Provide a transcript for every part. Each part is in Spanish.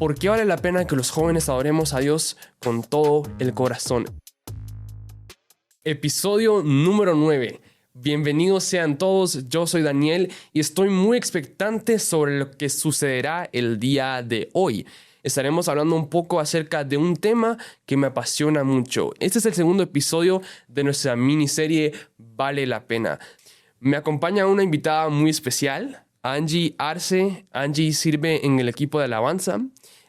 ¿Por qué vale la pena que los jóvenes adoremos a Dios con todo el corazón? Episodio número 9. Bienvenidos sean todos, yo soy Daniel y estoy muy expectante sobre lo que sucederá el día de hoy. Estaremos hablando un poco acerca de un tema que me apasiona mucho. Este es el segundo episodio de nuestra miniserie Vale la Pena. Me acompaña una invitada muy especial, Angie Arce. Angie sirve en el equipo de alabanza,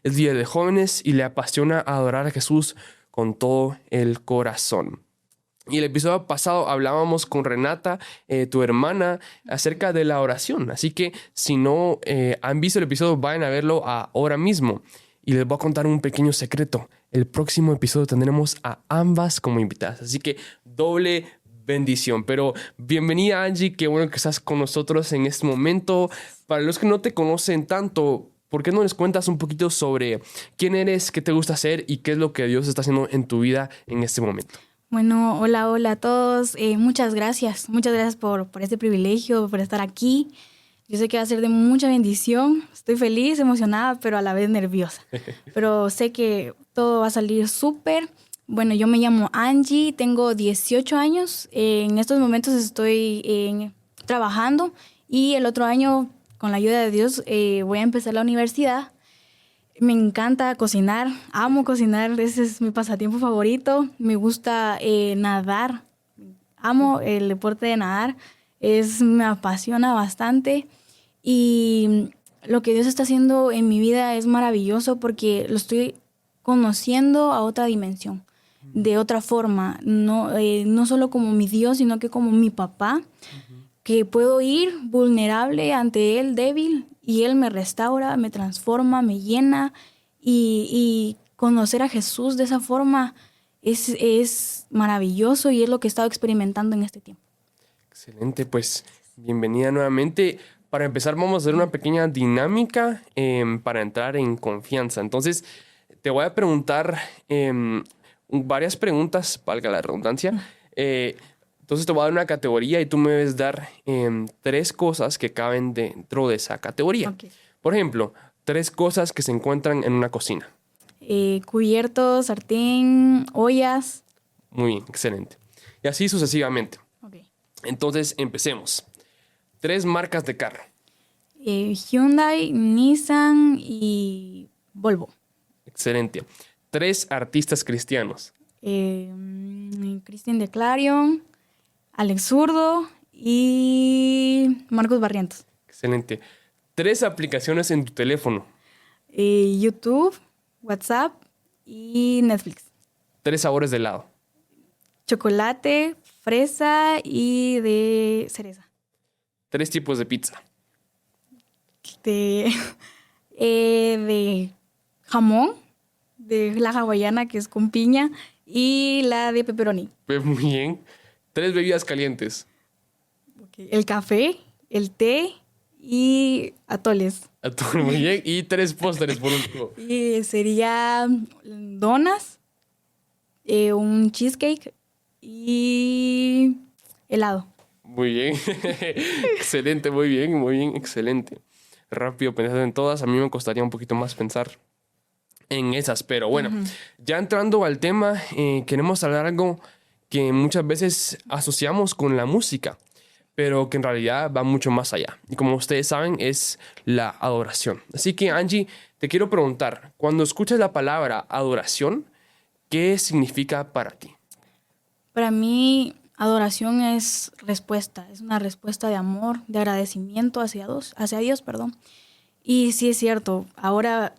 es líder de jóvenes y le apasiona adorar a Jesús con todo el corazón. Y el episodio pasado hablábamos con Renata, tu hermana, acerca de la oración. Así que si no han visto el episodio, vayan a verlo ahora mismo. Y les voy a contar un pequeño secreto. El próximo episodio tendremos a ambas como invitadas. Así que doble bendición. Pero bienvenida, Angie. Qué bueno que estás con nosotros en este momento. Para los que no te conocen tanto, ¿por qué no les cuentas un poquito sobre quién eres, qué te gusta hacer y qué es lo que Dios está haciendo en tu vida en este momento? Bueno, hola a todos. Muchas gracias por este privilegio, por estar aquí. Yo sé que va a ser de mucha bendición. Estoy feliz, emocionada, pero a la vez nerviosa. Pero sé que todo va a salir súper. Bueno, yo me llamo Angie, tengo 18 años. En estos momentos estoy trabajando y el otro año, con la ayuda de Dios, voy a empezar la universidad. Me encanta cocinar, amo cocinar, ese es mi pasatiempo favorito. Me gusta nadar, amo el deporte de nadar, me apasiona bastante. Y lo que Dios está haciendo en mi vida es maravilloso porque lo estoy conociendo a otra dimensión, de otra forma, no solo como mi Dios, sino que como mi papá, que puedo ir vulnerable ante Él, débil, y Él me restaura, me transforma, me llena, y conocer a Jesús de esa forma es maravilloso y es lo que he estado experimentando en este tiempo. Excelente, pues bienvenida nuevamente. Para empezar vamos a hacer una pequeña dinámica para entrar en confianza. Entonces te voy a preguntar varias preguntas, valga la redundancia. Entonces te voy a dar una categoría y tú me debes dar 3 cosas que caben dentro de esa categoría. Okay. Por ejemplo, 3 cosas que se encuentran en una cocina. Cubiertos, sartén, ollas. Muy bien, excelente. Y así sucesivamente. Okay. Entonces empecemos. 3 marcas de carro. Hyundai, Nissan y Volvo. Excelente. 3 artistas cristianos. Cristian de Clarion, Alex Zurdo y Marcos Barrientos. Excelente. 3 aplicaciones en tu teléfono. YouTube, WhatsApp y Netflix. 3 sabores de helado. Chocolate, fresa y de cereza. 3 tipos de pizza. De jamón, de la hawaiana que es con piña y la de pepperoni. Muy bien. 3 bebidas calientes. Okay. El café, el té y atoles. Muy bien. Y 3 postres por último. Y sería donas, un cheesecake y helado. Muy bien. Excelente, muy bien, excelente. Rápido pensar en todas. A mí me costaría un poquito más pensar en esas. Pero bueno, ya entrando al tema, queremos hablar algo que muchas veces asociamos con la música, pero que en realidad va mucho más allá. Y como ustedes saben, es la adoración. Así que, Angie, te quiero preguntar, cuando escuchas la palabra adoración, ¿qué significa para ti? Para mí, adoración es respuesta. Es una respuesta de amor, de agradecimiento hacia Dios. Y sí es cierto, ahora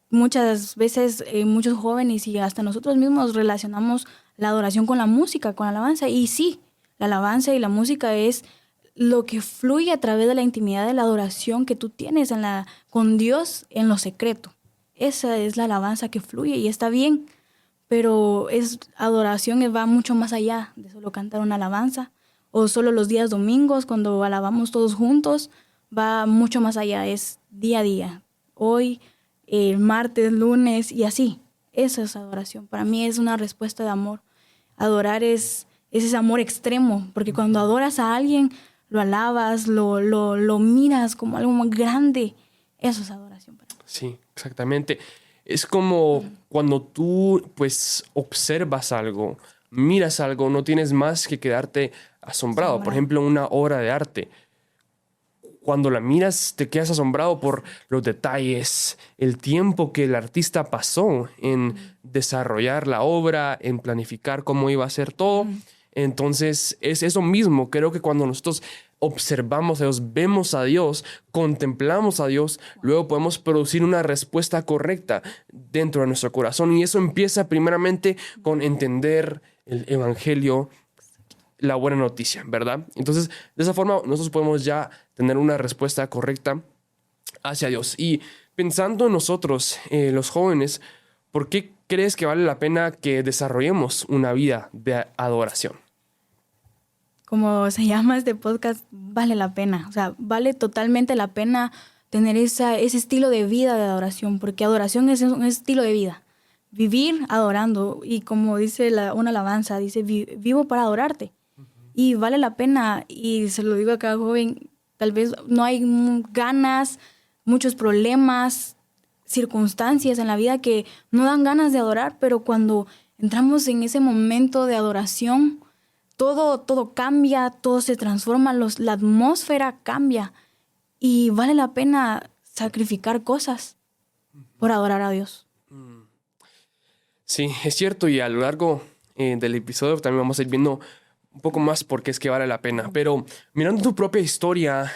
muchas veces muchos jóvenes y hasta nosotros mismos relacionamos la adoración con la música, con la alabanza. Y sí, la alabanza y la música es lo que fluye a través de la intimidad de la adoración que tú tienes con Dios en lo secreto. Esa es la alabanza que fluye y está bien, pero adoración va mucho más allá de solo cantar una alabanza o solo los días domingos cuando alabamos todos juntos. Va mucho más allá, es día a día. Hoy, martes, lunes y así. Esa es adoración. Para mí es una respuesta de amor. Adorar es ese amor extremo, porque cuando adoras a alguien, lo alabas, lo miras como algo más grande. Eso es adoración para mí. Sí, Exactamente. Es como cuando tú, pues, observas algo, miras algo, no tienes más que quedarte asombrado. Por ejemplo, una obra de arte. Cuando la miras, te quedas asombrado por los detalles, el tiempo que el artista pasó en desarrollar la obra, en planificar cómo iba a ser todo. Entonces, es eso mismo. Creo que cuando nosotros observamos a Dios, vemos a Dios, contemplamos a Dios, luego podemos producir una respuesta correcta dentro de nuestro corazón. Y eso empieza primeramente con entender el evangelio, la buena noticia, ¿verdad? Entonces, de esa forma, nosotros podemos ya tener una respuesta correcta hacia Dios. Y pensando en nosotros, los jóvenes, ¿por qué crees que vale la pena que desarrollemos una vida de adoración? Como se llama este podcast, vale la pena. O sea, vale totalmente la pena tener ese estilo de vida de adoración, porque adoración es un estilo de vida. Vivir adorando, y como dice una alabanza, dice, vivo para adorarte. Y vale la pena, y se lo digo a cada joven, tal vez no hay ganas, muchos problemas, circunstancias en la vida que no dan ganas de adorar, pero cuando entramos en ese momento de adoración, todo cambia, todo se transforma, la atmósfera cambia, y vale la pena sacrificar cosas por adorar a Dios. Sí, es cierto, y a lo largo del episodio también vamos a ir viendo un poco más por qué es que vale la pena. Pero mirando tu propia historia,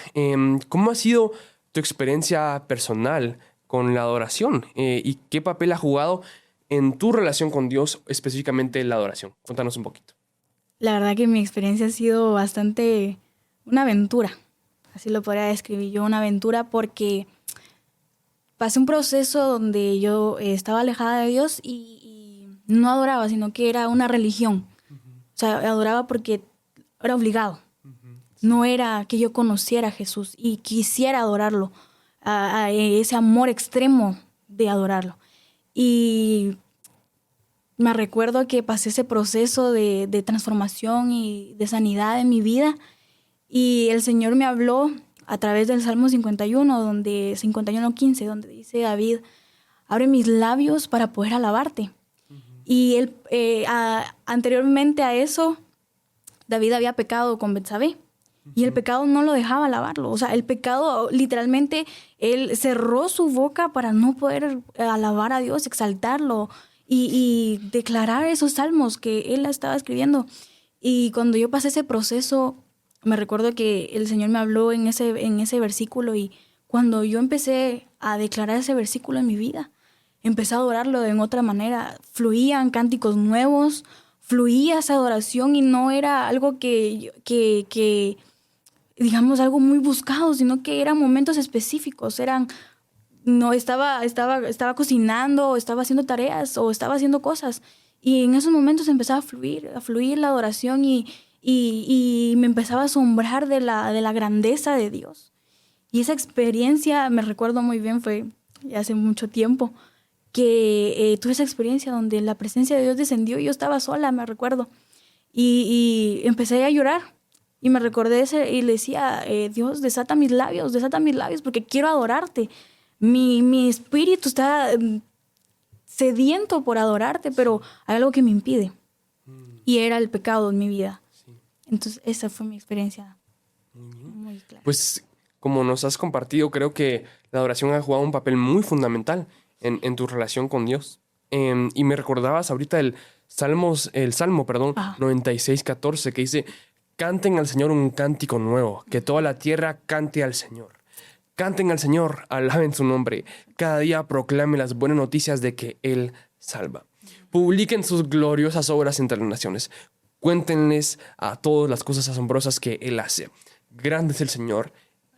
¿cómo ha sido tu experiencia personal con la adoración? ¿Y qué papel ha jugado en tu relación con Dios, específicamente la adoración? Cuéntanos un poquito. La verdad que mi experiencia ha sido bastante una aventura. Así lo podría describir yo, una aventura, porque pasé un proceso donde yo estaba alejada de Dios y no adoraba, sino que era una religión. O sea, adoraba porque era obligado. No era que yo conociera a Jesús y quisiera adorarlo, a ese amor extremo de adorarlo. Y me recuerdo que pasé ese proceso de transformación y de sanidad en mi vida, y el Señor me habló a través del Salmo 51, 51:15, donde dice David, abre mis labios para poder alabarte. Y él, anteriormente a eso, David había pecado con Betsabé. Y el pecado no lo dejaba alabarlo. O sea, el pecado, literalmente, él cerró su boca para no poder alabar a Dios, exaltarlo y declarar esos salmos que él estaba escribiendo. Y cuando yo pasé ese proceso, me recuerdo que el Señor me habló en ese versículo, y cuando yo empecé a declarar ese versículo en mi vida, empecé a adorarlo de otra manera. Fluían cánticos nuevos, fluía esa adoración, y no era algo que digamos, algo muy buscado, sino que eran momentos específicos. No estaba cocinando, o estaba haciendo tareas, o estaba haciendo cosas. Y en esos momentos empezaba a fluir la adoración, y me empezaba a asombrar de la grandeza de Dios. Y esa experiencia, me recuerdo muy bien, fue hace mucho tiempo, que tuve esa experiencia donde la presencia de Dios descendió y yo estaba sola, me recuerdo. Y empecé a llorar. Y me recordé y le decía, Dios, desata mis labios, porque quiero adorarte. Mi espíritu está sediento por adorarte, pero hay algo que me impide. Y era el pecado en mi vida. Sí. Entonces, esa fue mi experiencia. Muy clara. Pues, como nos has compartido, creo que la adoración ha jugado un papel muy fundamental en tu relación con Dios. Y me recordabas ahorita el Salmo 96:14, que dice: canten al Señor un cántico nuevo, que toda la tierra cante al Señor. Canten al Señor, alaben su nombre. Cada día proclame las buenas noticias de que Él salva. Publiquen sus gloriosas obras entre las naciones. Cuéntenles a todos las cosas asombrosas que Él hace. Grande es el Señor,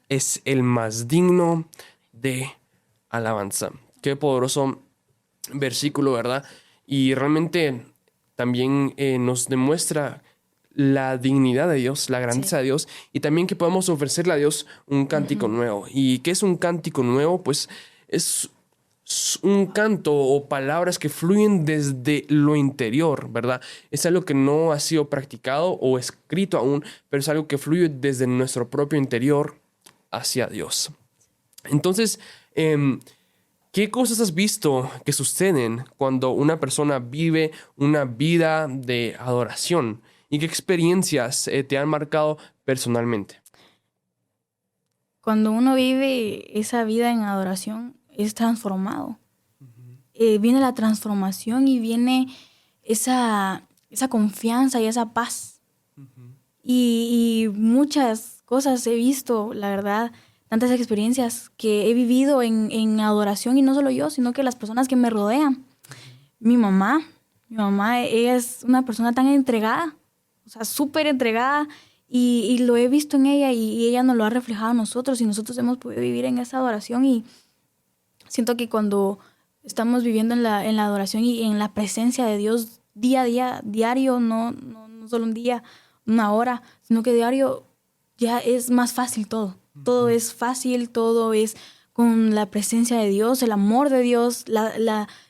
es el más digno de alabanza. Qué poderoso versículo, ¿verdad? Y realmente también nos demuestra la dignidad de Dios, la grandeza de Dios, y también que podemos ofrecerle a Dios un cántico nuevo. ¿Y qué es un cántico nuevo? Pues es un canto o palabras que fluyen desde lo interior, ¿verdad? Es algo que no ha sido practicado o escrito aún, pero es algo que fluye desde nuestro propio interior hacia Dios. Entonces, ¿Qué cosas has visto que suceden cuando una persona vive una vida de adoración? ¿Y qué experiencias te han marcado personalmente? Cuando uno vive esa vida en adoración, es transformado. Viene la transformación y viene esa confianza y esa paz. Y muchas cosas he visto, la verdad, tantas experiencias que he vivido en adoración, y no solo yo, sino que las personas que me rodean. Mi mamá, ella es una persona tan entregada, o sea, súper entregada, y lo he visto en ella, y ella nos lo ha reflejado a nosotros, y nosotros hemos podido vivir en esa adoración. Y siento que cuando estamos viviendo en la adoración y en la presencia de Dios día a día, diario, no solo un día, una hora, sino que diario, ya es más fácil todo. Todo es fácil, todo es con la presencia de Dios, el amor de Dios.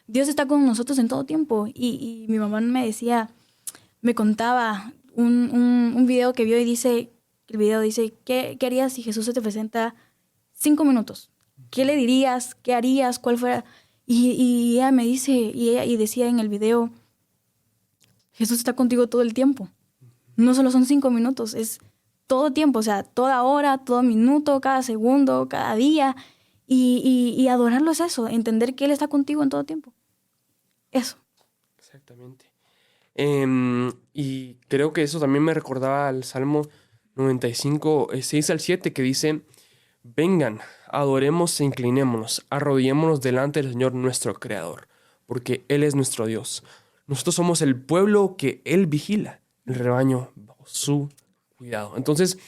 Dios está con nosotros en todo tiempo. Y mi mamá me contaba un video que vio, y el video dice, ¿qué harías si Jesús se te presenta 5 minutos? ¿Qué le dirías? ¿Qué harías? ¿Cuál fuera? Y ella me dice, y decía en el video, Jesús está contigo todo el tiempo. No solo son 5 minutos, es todo tiempo, o sea, toda hora, todo minuto, cada segundo, cada día. Y adorarlo es eso, entender que Él está contigo en todo tiempo. Eso. Exactamente. Y creo que eso también me recordaba al Salmo 95, 6 al 7, que dice, vengan, adoremos e inclinémonos, arrodillémonos delante del Señor nuestro Creador, porque Él es nuestro Dios. Nosotros somos el pueblo que Él vigila, el rebaño bajo su cuidado. Entonces,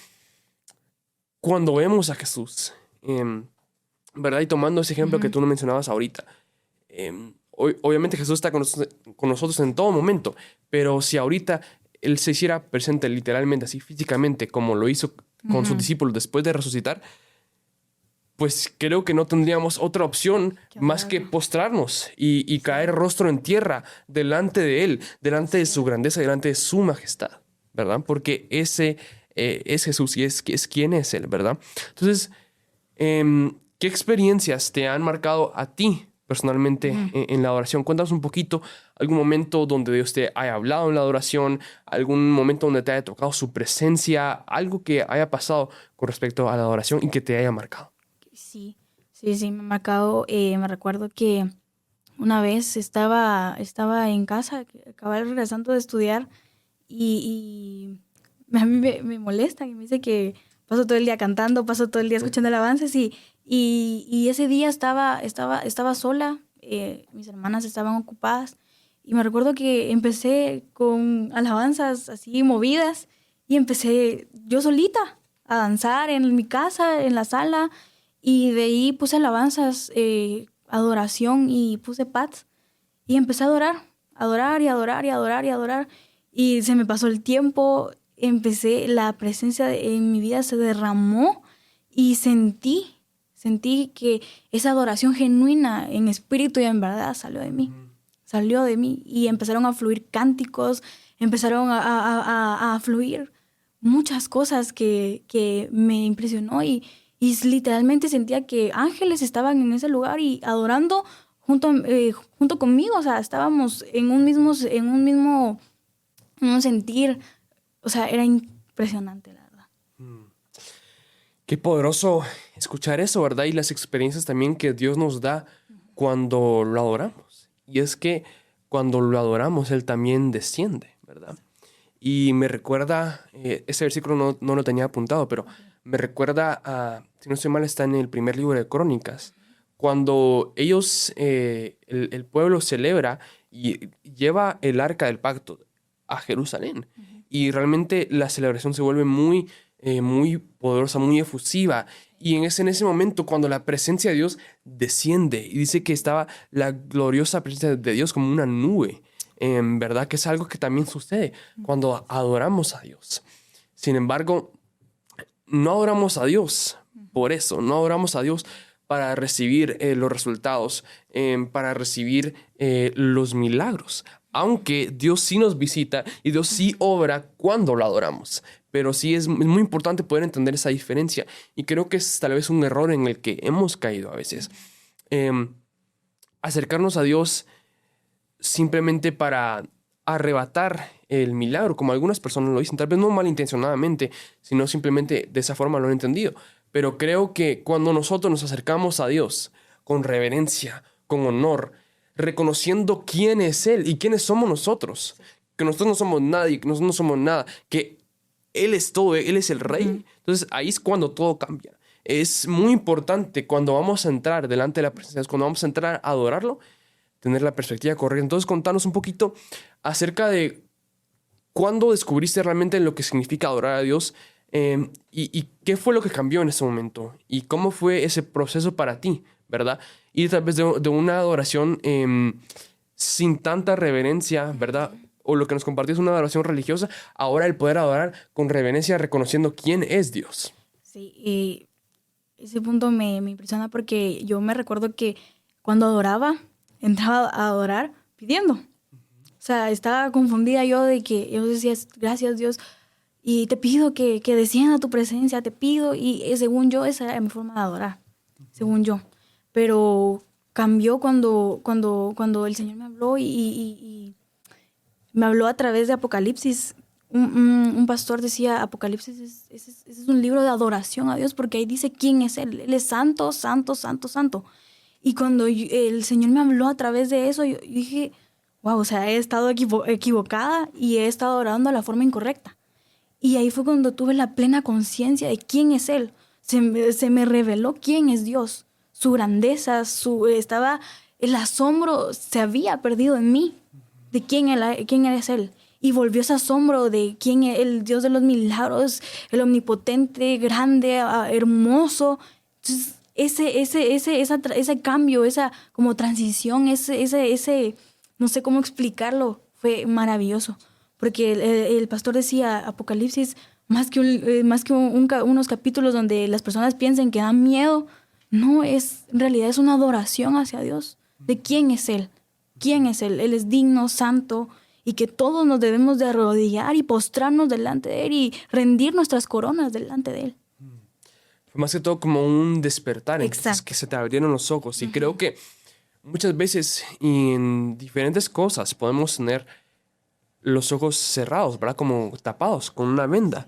cuando vemos a Jesús, ¿verdad? Y tomando ese ejemplo que tú no mencionabas ahorita, obviamente Jesús está con nosotros en todo momento, pero si ahorita Él se hiciera presente literalmente, así físicamente, como lo hizo con sus discípulos después de resucitar, pues creo que no tendríamos otra opción más que postrarnos y caer rostro en tierra delante de Él, delante de su grandeza, delante de su majestad, ¿verdad? Porque ese es Jesús y es quien es Él, ¿verdad? Entonces, ¿qué experiencias te han marcado a ti personalmente en la adoración? Cuéntanos un poquito, algún momento donde Dios te haya hablado en la adoración, algún momento donde te haya tocado su presencia, algo que haya pasado con respecto a la adoración y que te haya marcado. Sí, me ha marcado. Me recuerdo que una vez estaba en casa, acababa regresando de estudiar, y a mí me molesta, y me dice que paso todo el día cantando, paso todo el día escuchando alabanzas, y ese día estaba sola, mis hermanas estaban ocupadas, y me recuerdo que empecé con alabanzas así movidas, y empecé yo solita a danzar en mi casa, en la sala. Y de ahí puse alabanzas, adoración, y puse pads. Y empecé a adorar y adorar y adorar y adorar. Y se me pasó el tiempo, la presencia en mi vida se derramó, y sentí que esa adoración genuina en espíritu y en verdad salió de mí. Y empezaron a fluir cánticos, empezaron a fluir muchas cosas que me impresionó, y literalmente sentía que ángeles estaban en ese lugar y adorando junto conmigo. O sea, estábamos en un mismo sentir. O sea, era impresionante, la verdad. Qué poderoso escuchar eso, ¿verdad? Y las experiencias también que Dios nos da cuando lo adoramos. Y es que cuando lo adoramos, Él también desciende, ¿verdad? Y me recuerda, ese versículo no lo tenía apuntado, pero me recuerda a, si no estoy mal, está en el primer libro de Crónicas, cuando ellos, el pueblo celebra y lleva el arca del pacto a Jerusalén. Y realmente la celebración se vuelve muy poderosa, muy efusiva. Y en ese momento, cuando la presencia de Dios desciende, y dice que estaba la gloriosa presencia de Dios como una nube, ¿verdad? Que es algo que también sucede cuando adoramos a Dios. Sin embargo, no adoramos a Dios por eso, no adoramos a Dios para recibir los resultados, para recibir los milagros. Aunque Dios sí nos visita y Dios sí obra cuando lo adoramos. Pero sí es muy importante poder entender esa diferencia. Y creo que es tal vez un error en el que hemos caído a veces. acercarnos a Dios simplemente para arrebatar el milagro, como algunas personas lo dicen, tal vez no malintencionadamente, sino simplemente de esa forma lo han entendido. Pero creo que cuando nosotros nos acercamos a Dios con reverencia, con honor, reconociendo quién es Él y quiénes somos nosotros, que nosotros no somos nadie, que nosotros no somos nada, que Él es todo, Él es el Rey. Entonces ahí es cuando todo cambia. Es muy importante cuando vamos a entrar delante de la presencia de Dios, cuando vamos a entrar a adorarlo, tener la perspectiva correcta. Entonces, contanos un poquito acerca de cuándo descubriste realmente lo que significa adorar a Dios, y qué fue lo que cambió en ese momento y cómo fue ese proceso para ti, ¿verdad? Y tal vez de una adoración sin tanta reverencia, ¿verdad? O lo que nos compartís, una adoración religiosa, ahora el poder adorar con reverencia, reconociendo quién es Dios. Sí, y ese punto me impresiona porque yo me recuerdo que cuando adoraba, entraba a adorar pidiendo. O sea, estaba confundida yo de que yo decía, gracias Dios, y te pido que descienda tu presencia, te pido, y según yo esa era mi forma de adorar, según yo. Pero cambió cuando el Señor me habló y me habló a través de Apocalipsis. Un pastor decía, Apocalipsis es un libro de adoración a Dios, porque ahí dice quién es Él. Él es santo, santo, santo, santo. Y cuando el Señor me habló a través de eso, yo dije, wow, o sea, he estado equivocada y he estado orando de la forma incorrecta. Y ahí fue cuando tuve la plena conciencia de quién es Él. Se me reveló quién es Dios, su grandeza, estaba el asombro se había perdido en mí de quién es Él. Y volvió ese asombro de quién es el Dios de los milagros, el omnipotente, grande, hermoso. Entonces, ese cambio, esa como transición, ese no sé cómo explicarlo, fue maravilloso. Porque el pastor decía, Apocalipsis, más que unos capítulos donde las personas piensen que dan miedo, no, en realidad es una adoración hacia Dios. ¿De quién es Él? ¿Quién es Él? Él es digno, santo, y que todos nos debemos de arrodillar y postrarnos delante de Él y rendir nuestras coronas delante de Él. Fue más que todo como un despertar, entonces Exacto. que se te abrieron los ojos. Y creo que muchas veces y en diferentes cosas podemos tener los ojos cerrados, ¿verdad? Como tapados con una venda.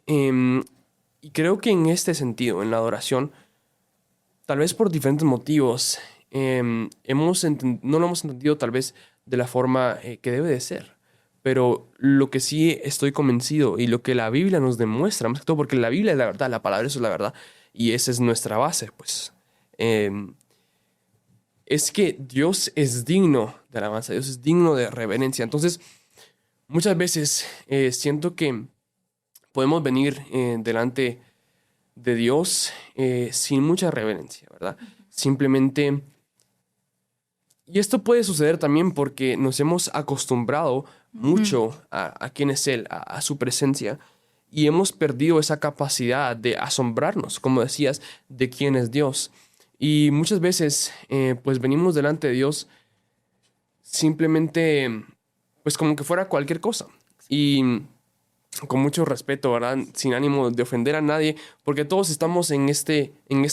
Y creo que en este sentido, en la adoración, tal vez por diferentes motivos, no lo hemos entendido tal vez de la forma que debe de ser. Pero lo que sí estoy convencido y lo que la Biblia nos demuestra, más que todo porque la Biblia es la verdad, la palabra eso es la verdad, y esa es nuestra base, pues, es que Dios es digno de alabanza, Dios es digno de reverencia. Entonces, muchas veces siento que podemos venir delante de Dios sin mucha reverencia, ¿verdad? Simplemente, y esto puede suceder también porque nos hemos acostumbrado mucho a quién es Él, a su presencia, y hemos perdido esa capacidad de asombrarnos, como decías, de quién es Dios. Y muchas veces, pues venimos delante de Dios simplemente, pues como que fuera cualquier cosa. Y con mucho respeto, ¿verdad? Sin ánimo de ofender a nadie, porque todos estamos en este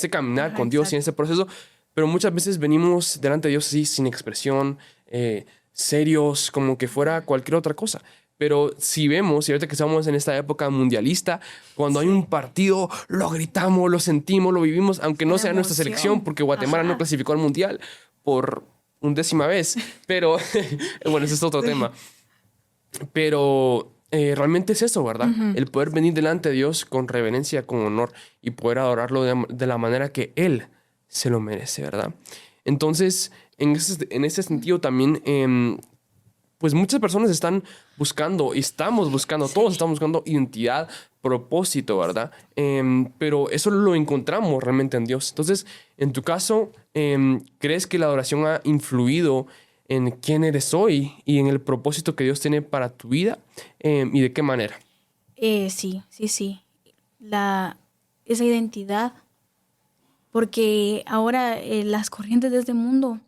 caminar con Dios y en este proceso, pero muchas veces venimos delante de Dios así, sin expresión, serios, como que fuera cualquier otra cosa. Pero si vemos, y ahorita que estamos en esta época mundialista, cuando hay un partido, lo gritamos, lo sentimos, lo vivimos, aunque no sea nuestra selección, porque Guatemala no clasificó al mundial por 10ª vez. Pero, bueno, ese es otro tema. Pero realmente es eso, ¿verdad? El poder venir delante de Dios con reverencia, con honor y poder adorarlo de la manera que Él se lo merece, ¿verdad? Entonces, en ese sentido también, pues muchas personas están buscando, y estamos buscando, todos estamos buscando identidad, propósito, ¿verdad? Pero eso lo encontramos realmente en Dios. Entonces, en tu caso, ¿crees que la adoración ha influido en quién eres hoy y en el propósito que Dios tiene para tu vida? ¿Y de qué manera? Sí. Esa identidad, porque ahora las corrientes de este mundo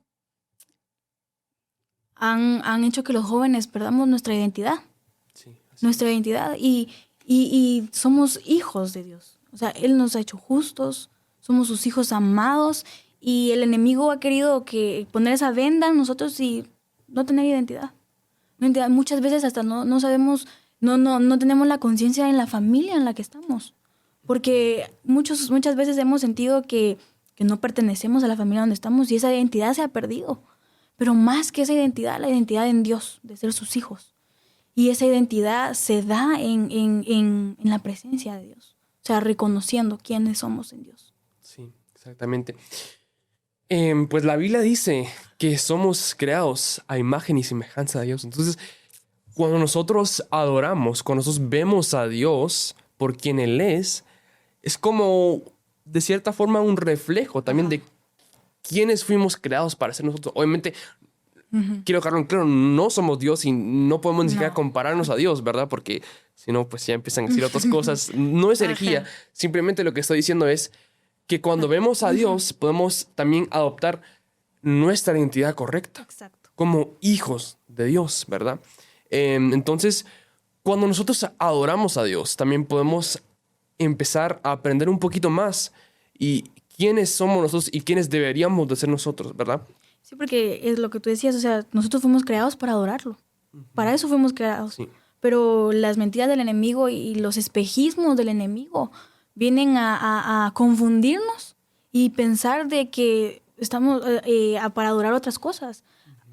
han hecho que los jóvenes perdamos nuestra identidad. Sí, nuestra identidad y somos hijos de Dios. O sea, Él nos ha hecho justos, somos sus hijos amados Y el enemigo ha querido que poner esa venda en nosotros y no tener identidad. Muchas veces hasta no sabemos, no tenemos la conciencia en la familia en la que estamos. Porque muchas veces hemos sentido que no pertenecemos a la familia donde estamos y esa identidad se ha perdido. Pero más que esa identidad, la identidad en Dios, de ser sus hijos. Y esa identidad se da en la presencia de Dios. O sea, reconociendo quiénes somos en Dios. Sí, exactamente. Pues la Biblia dice que somos creados a imagen y semejanza de Dios. Entonces, cuando nosotros adoramos, cuando nosotros vemos a Dios por quien Él es como, de cierta forma, un reflejo también de quiénes fuimos creados para ser nosotros. Obviamente, quiero dejarlo en claro, no somos Dios y no podemos ni siquiera compararnos a Dios, ¿verdad? Porque si no, pues ya empiezan a decir otras cosas. No es herejía. Simplemente lo que estoy diciendo es que cuando vemos a Dios, podemos también adoptar nuestra identidad correcta. Exacto. Como hijos de Dios, ¿verdad? Entonces, cuando nosotros adoramos a Dios, también podemos empezar a aprender un poquito más y quiénes somos nosotros y quiénes deberíamos de ser nosotros, ¿verdad? Sí, porque es lo que tú decías, o sea, nosotros fuimos creados para adorarlo. Para eso fuimos creados. Sí. Pero las mentiras del enemigo y los espejismos del enemigo vienen a confundirnos y pensar de que estamos para adorar otras cosas.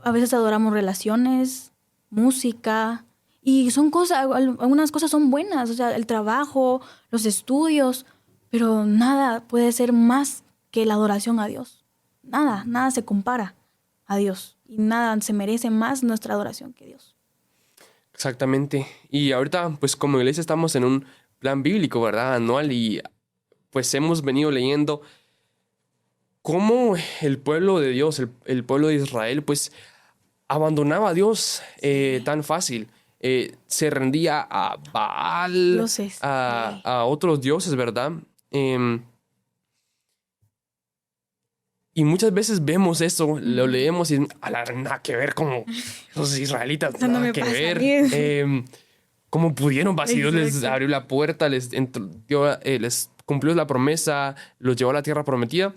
A veces adoramos relaciones, música, y son cosas, algunas cosas son buenas, o sea, el trabajo, los estudios, pero nada puede ser más que la adoración a Dios. Nada se compara a Dios y nada se merece más nuestra adoración que Dios. Exactamente. Y ahorita, pues como iglesia estamos en un plan bíblico, ¿verdad? Anual, y pues hemos venido leyendo cómo el pueblo de Dios, el pueblo de Israel, pues abandonaba a Dios tan fácil. Se rendía a Baal, Dioses. a otros dioses, ¿verdad? Y muchas veces vemos eso, lo leemos y nada que ver, como los israelitas, Eso no nada me que pasa ver. ¿Cómo pudieron? Dios les Exacto. abrió la puerta, les cumplió la promesa, los llevó a la tierra prometida.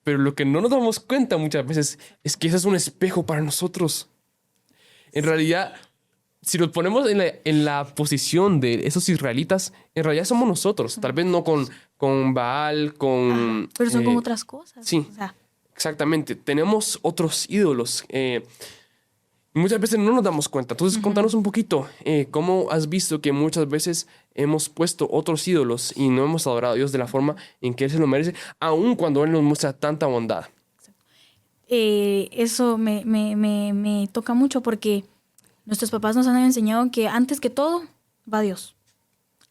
Pero lo que no nos damos cuenta muchas veces es que ese es un espejo para nosotros. En realidad, si nos ponemos en la posición de esos israelitas, en realidad somos nosotros. Tal vez no con Baal, con... Pero son como otras cosas. Sí, O sea, exactamente. Tenemos otros ídolos. Y muchas veces no nos damos cuenta. Entonces, contanos un poquito cómo has visto que muchas veces hemos puesto otros ídolos y no hemos adorado a Dios de la forma en que Él se lo merece, aun cuando Él nos muestra tanta bondad. eso me toca mucho porque nuestros papás nos han enseñado que antes que todo va Dios.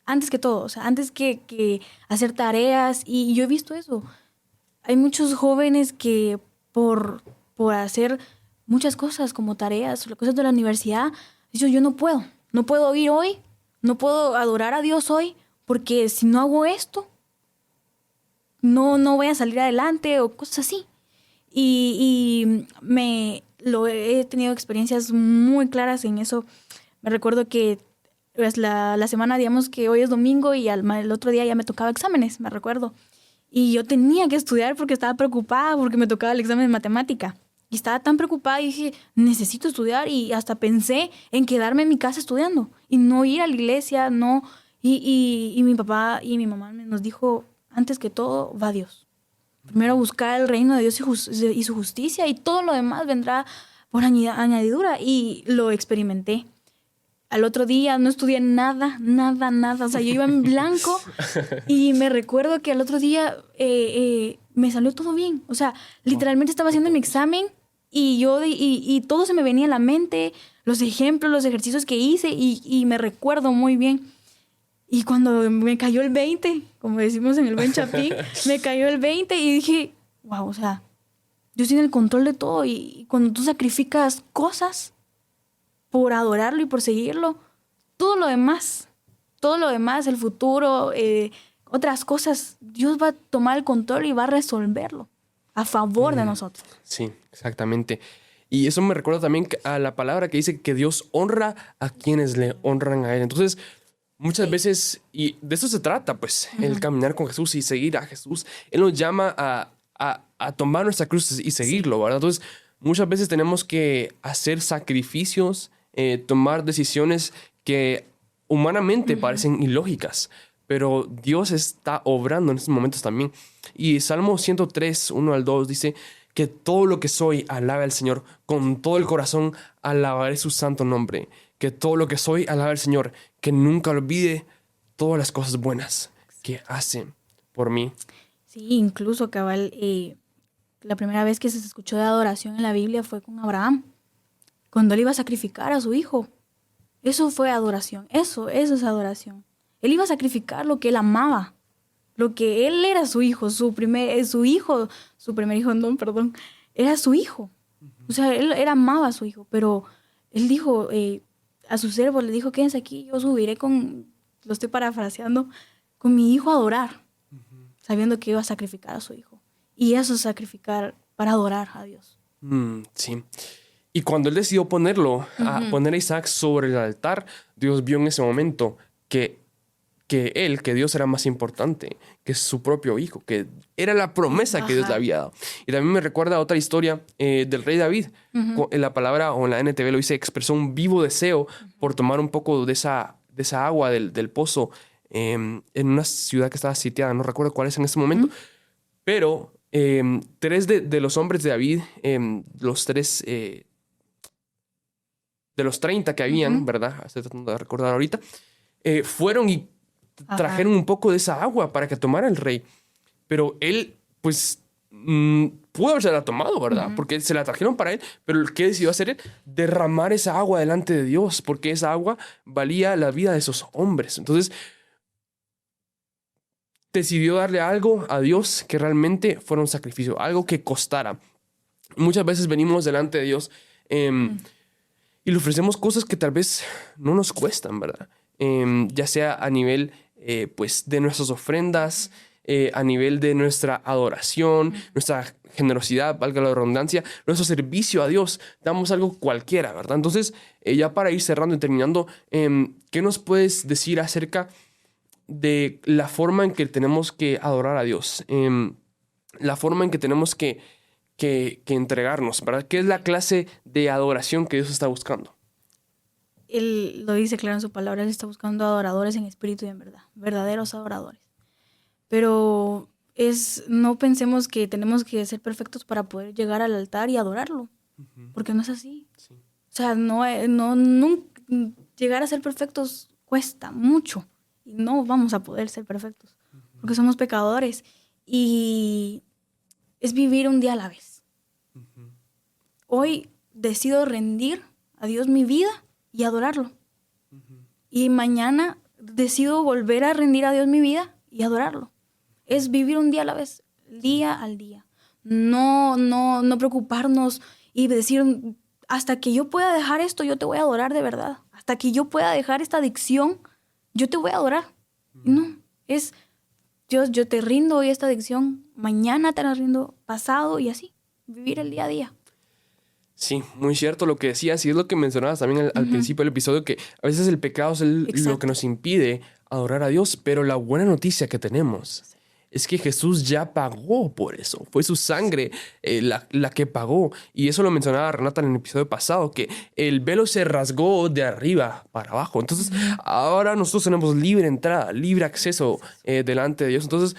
Antes que todo, o sea, antes que hacer tareas. Y yo he visto eso. Hay muchos jóvenes que por hacer muchas cosas como tareas, cosas de la universidad, dicen, yo no puedo ir hoy, no puedo adorar a Dios hoy, porque si no hago esto, no voy a salir adelante o cosas así. Y he tenido experiencias muy claras en eso. Me recuerdo que pues, la semana, digamos que hoy es domingo y el otro día ya me tocaba exámenes, me recuerdo. Y yo tenía que estudiar porque estaba preocupada porque me tocaba el examen de matemática. Y estaba tan preocupada y dije, necesito estudiar. Y hasta pensé en quedarme en mi casa estudiando y no ir a la iglesia, no. Y mi papá y mi mamá nos dijo, antes que todo, va Dios. Primero buscar el reino de Dios y su justicia y todo lo demás vendrá por añadidura. Y lo experimenté. Al otro día no estudié nada. O sea, yo iba en blanco y me recuerdo que al otro día me salió todo bien. O sea, literalmente estaba haciendo mi examen y todo se me venía a la mente, los ejemplos, los ejercicios que hice y me recuerdo muy bien. Y cuando me cayó el 20, como decimos en el buen chapín, me cayó el 20 y dije, wow, o sea, Dios tiene el control de todo y cuando tú sacrificas cosas por adorarlo y por seguirlo, todo lo demás, el futuro, otras cosas, Dios va a tomar el control y va a resolverlo a favor de nosotros. Sí, exactamente. Y eso me recuerda también a la palabra que dice que Dios honra a quienes le honran a Él. Entonces, muchas veces, y de eso se trata, pues, el caminar con Jesús y seguir a Jesús. Él nos llama a a tomar nuestra cruz y seguirlo, ¿verdad? Entonces, muchas veces tenemos que hacer sacrificios, tomar decisiones que humanamente parecen ilógicas, pero Dios está obrando en estos momentos también. Y Salmo 103, 1 al 2 dice que todo lo que soy alabe al Señor, con todo el corazón alabaré su santo nombre, que todo lo que soy alabe al Señor, que nunca olvide todas las cosas buenas que hace por mí. Sí, incluso cabal, la primera vez que se escuchó de adoración en la Biblia fue con Abraham, cuando él iba a sacrificar a su hijo. Eso fue adoración, eso es adoración. Él iba a sacrificar lo que él amaba, lo que él era su hijo, su primer hijo, no, perdón, era su hijo. O sea, él amaba a su hijo, pero él dijo a sus siervos, le dijo, quédense aquí, yo subiré lo estoy parafraseando, con mi hijo a adorar, sabiendo que iba a sacrificar a su hijo. Y eso es sacrificar para adorar a Dios. Sí. Y cuando él decidió poner a Isaac sobre el altar, Dios vio en ese momento que Dios era más importante que su propio hijo, que era la promesa que Dios le había dado. Y también me recuerda a otra historia del rey David. En la palabra, o en la NTV lo dice, expresó un vivo deseo por tomar un poco de esa agua del pozo en una ciudad que estaba sitiada. No recuerdo cuál es en ese momento. Pero 3 de los hombres de David, los 3... de los 30 que habían, ¿verdad? Estoy tratando de recordar ahorita. Fueron y trajeron un poco de esa agua para que tomara el rey. Pero él, pues, pudo haberse tomado, ¿verdad? Porque se la trajeron para él. Pero ¿qué decidió hacer él? Derramar esa agua delante de Dios, porque esa agua valía la vida de esos hombres. Entonces, decidió darle algo a Dios que realmente fuera un sacrificio, algo que costara. Muchas veces venimos delante de Dios y le ofrecemos cosas que tal vez no nos cuestan, ¿verdad? Ya sea a nivel pues de nuestras ofrendas, a nivel de nuestra adoración, nuestra generosidad, valga la redundancia, nuestro servicio a Dios. Damos algo cualquiera, ¿verdad? Entonces, ya para ir cerrando y terminando, ¿qué nos puedes decir acerca de la forma en que tenemos que adorar a Dios? La forma en que tenemos que entregarnos, ¿verdad? ¿Qué es la clase de adoración que Dios está buscando? Él lo dice claro en su palabra, él está buscando adoradores en espíritu y en verdad, verdaderos adoradores. Pero no pensemos que tenemos que ser perfectos para poder llegar al altar y adorarlo, porque no es así. Sí. O sea, llegar a ser perfectos cuesta mucho y no vamos a poder ser perfectos, porque somos pecadores y es vivir un día a la vez. Hoy decido rendir a Dios mi vida y adorarlo. Y mañana decido volver a rendir a Dios mi vida y adorarlo. Es vivir un día a la vez, día al día. No preocuparnos y decir, hasta que yo pueda dejar esto, yo te voy a adorar de verdad. Hasta que yo pueda dejar esta adicción, yo te voy a adorar. No, es, Dios, yo te rindo hoy esta adicción, mañana te la rindo, pasado y así. Vivir el día a día. Sí, muy cierto lo que decías y es lo que mencionabas también al principio del episodio, que a veces el pecado es lo que nos impide adorar a Dios, pero la buena noticia que tenemos es que Jesús ya pagó por eso. Fue su sangre la que pagó. Y eso lo mencionaba Renata en el episodio pasado, que el velo se rasgó de arriba para abajo. Entonces, ahora nosotros tenemos libre entrada, libre acceso delante de Dios. Entonces,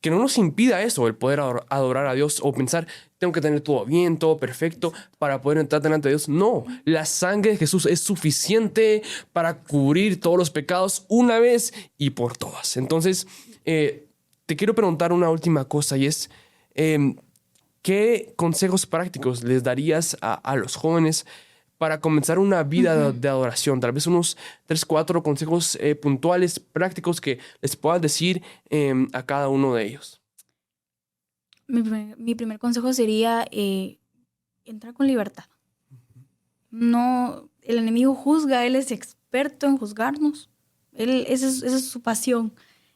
que no nos impida eso, el poder adorar a Dios o pensar, tengo que tener todo bien, todo perfecto para poder entrar delante de Dios. No, la sangre de Jesús es suficiente para cubrir todos los pecados una vez y por todas. Entonces, te quiero preguntar una última cosa y es, ¿qué consejos prácticos les darías a los jóvenes para comenzar una vida de adoración? Tal vez unos 3, 4 consejos puntuales, prácticos que les puedas decir a cada uno de ellos. Mi primer consejo sería entrar con libertad. No, el enemigo juzga, él es experto en juzgarnos. Esa es su pasión,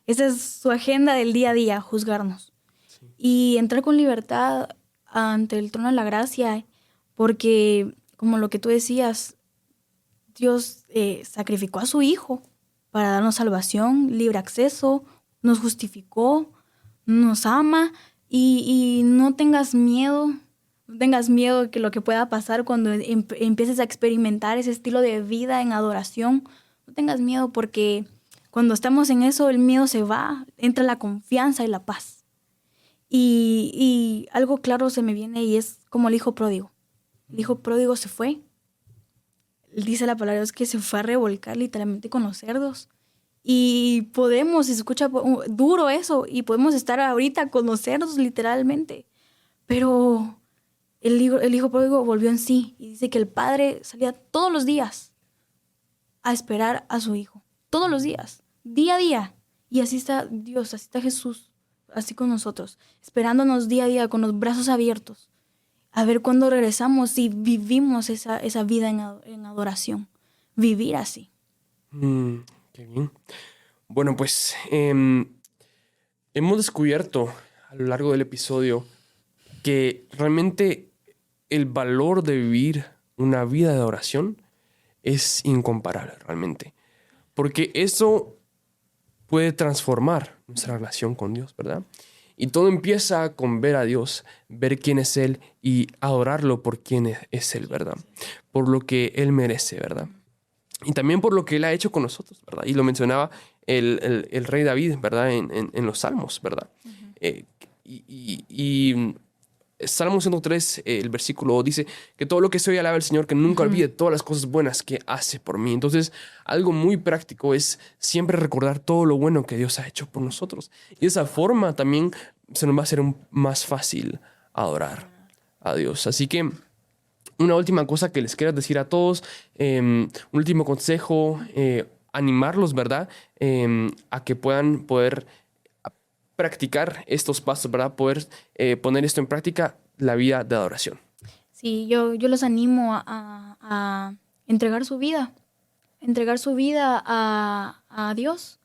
esa es su agenda del día a día, juzgarnos. Sí. Y entrar con libertad ante el trono de la gracia, porque como lo que tú decías, Dios sacrificó a su Hijo para darnos salvación, libre acceso, nos justificó, nos ama Y no tengas miedo. No tengas miedo de que lo que pueda pasar cuando empieces a experimentar ese estilo de vida en adoración. No tengas miedo, porque cuando estamos en eso, el miedo se va, entra la confianza y la paz. Y algo claro se me viene, y es como el hijo pródigo. El hijo pródigo se fue. Dice la palabra de Dios que se fue a revolcar literalmente con los cerdos. Y podemos, se escucha duro eso, y podemos estar ahorita con los cerdos literalmente. Pero el hijo pródigo volvió en sí, y dice que el padre salía todos los días a esperar a su hijo. Todos los días, día a día. Y así está Dios, así está Jesús, así con nosotros, esperándonos día a día con los brazos abiertos, a ver cuándo regresamos y vivimos esa vida en adoración. Vivir así. Qué bien. Bueno, pues hemos descubierto a lo largo del episodio que realmente el valor de vivir una vida de adoración es incomparable realmente. Porque eso puede transformar nuestra relación con Dios, ¿verdad? Y todo empieza con ver a Dios, ver quién es Él y adorarlo por quién es Él, ¿verdad? Por lo que Él merece, ¿verdad? Y también por lo que Él ha hecho con nosotros, ¿verdad? Y lo mencionaba el rey David, ¿verdad? En los Salmos, ¿verdad? Uh-huh. Y Salmo 103, el versículo dice que todo lo que soy alabe al Señor, que nunca olvide todas las cosas buenas que hace por mí. Entonces, algo muy práctico es siempre recordar todo lo bueno que Dios ha hecho por nosotros. Y de esa forma también se nos va a hacer más fácil adorar a Dios. Así que una última cosa que les quiero decir a todos, un último consejo, animarlos, ¿verdad? A que puedan poder practicar estos pasos, ¿verdad? Poder poner esto en práctica, la vida de adoración. Sí, yo los animo a entregar su vida a Dios,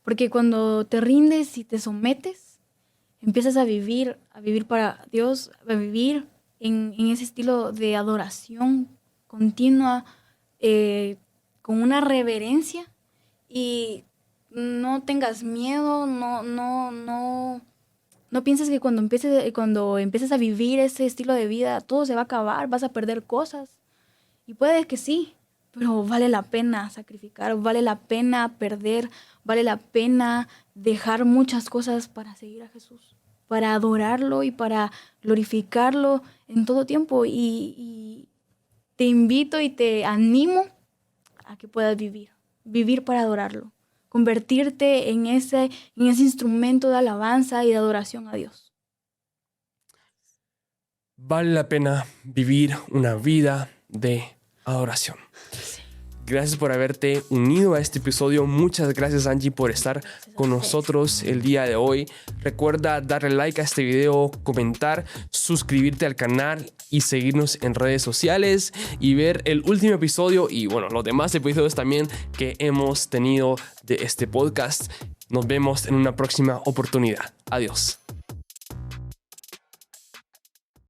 porque cuando te rindes y te sometes, empiezas a vivir para Dios, a vivir en ese estilo de adoración continua, con una reverencia. Y no tengas miedo, no pienses que cuando empieces a vivir ese estilo de vida, todo se va a acabar, vas a perder cosas. Y puede que sí, pero vale la pena sacrificar, vale la pena perder, vale la pena dejar muchas cosas para seguir a Jesús, para adorarlo y para glorificarlo en todo tiempo. Y te invito y te animo a que puedas vivir para adorarlo. Convertirte en ese instrumento de alabanza y de adoración a Dios. Vale la pena vivir una vida de adoración. Sí. Gracias por haberte unido a este episodio. Muchas gracias, Angie, por estar con nosotros el día de hoy. Recuerda darle like a este video, comentar, suscribirte al canal y seguirnos en redes sociales y ver el último episodio y bueno, los demás episodios también que hemos tenido de este podcast. Nos vemos en una próxima oportunidad. Adiós.